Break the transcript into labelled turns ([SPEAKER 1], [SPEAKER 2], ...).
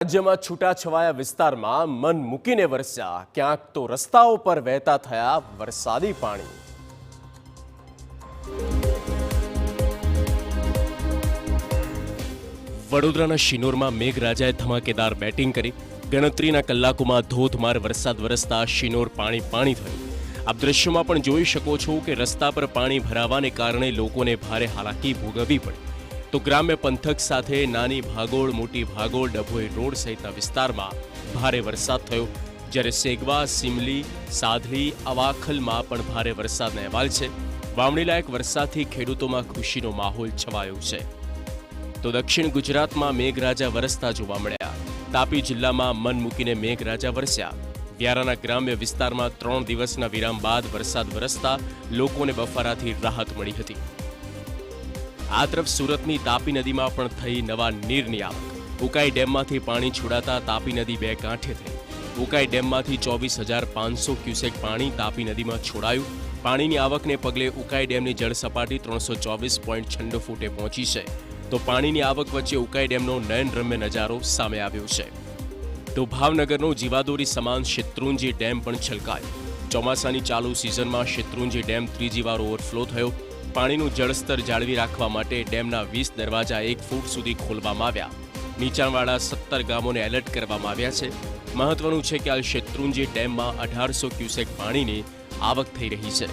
[SPEAKER 1] રાજ્યમાં છૂટાછવાયા વિસ્તારમાં મન મૂકીને વરસ્યા, ક્યાંક તો રસ્તાઓ પર વહેતા થયા વરસાદી પાણી. વડોદરાના શિનોરમાં મેઘરાજાએ ધમાકેદાર બેટિંગ કરી. ગણતરીના કલાકોમાં ધોધમાર વરસાદ વરસતા શિનોર પાણી થયું. આપ દ્રશ્યોમાં પણ જોઈ શકો છો કે રસ્તા પર પાણી ભરાવાને કારણે લોકોને ભારે હાલાકી ભોગવવી પડી. તો ગ્રામ્ય પંથક સાથે નાની ભાગોળ, મોટી ભાગોળ, ડભોઈ રોડ સહિતના વિસ્તારમાં ભારે વરસાદ થયો. જ્યારે સેગવા, સિમલી, સાધલી, અવાખલમાં પણ ભારે વરસાદના અહેવાલ છે. વાવણીલાયક વરસાદથી ખેડૂતોમાં ખુશીનો માહોલ છવાયો છે. તો દક્ષિણ ગુજરાતમાં મેઘરાજા વરસતા જોવા મળ્યા. તાપી જિલ્લામાં મન મૂકીને મેઘરાજા વરસ્યા. વ્યારાના ગ્રામ્ય વિસ્તારમાં 3 દિવસના વિરામ બાદ વરસાદ વરસતા લોકોને બફારાથી રાહત મળી હતી. આ તરફ સુરતની તાપી નદીમાં પણ થઈ નવા નીરની આવક. ઉકાઈ ડેમમાંથી પાણી છોડાતા તાપી નદી બે કાંઠે થઈ. ઉકાઈ ડેમમાંથી 24,500 ક્યુસેક પાણી તાપી નદીમાં છોડાયું. પાણીની આવકને પગલે ઉકાઈ ડેમની જળ સપાટી 324.96 ફૂટે પહોંચી છે. તો પાણીની આવક વચ્ચે ઉકાઈ ડેમનો નયનરમ્ય નજારો સામે આવ્યો છે. તો ભાવનગરનો જીવાદોરી સમાન શેત્રુંજી ડેમ પણ છલકાયો. ચોમાસાની ચાલુ સિઝનમાં શેત્રુંજી ડેમ ત્રીજી વાર ઓવરફ્લો થયો. પાણીનું જળસ્તર જાળવી રાખવા માટે ડેમના 20 દરવાજા 1 ફૂટ સુધી ખોલવામાં આવ્યા. નીચાણવાળા 17 ગામોને એલર્ટ કરવામાં આવ્યા છે. મહત્વનું છે કે હાલ શેત્રુંજી ડેમમાં 1800 ક્યુસેક પાણીની આવક થઈ રહી છે.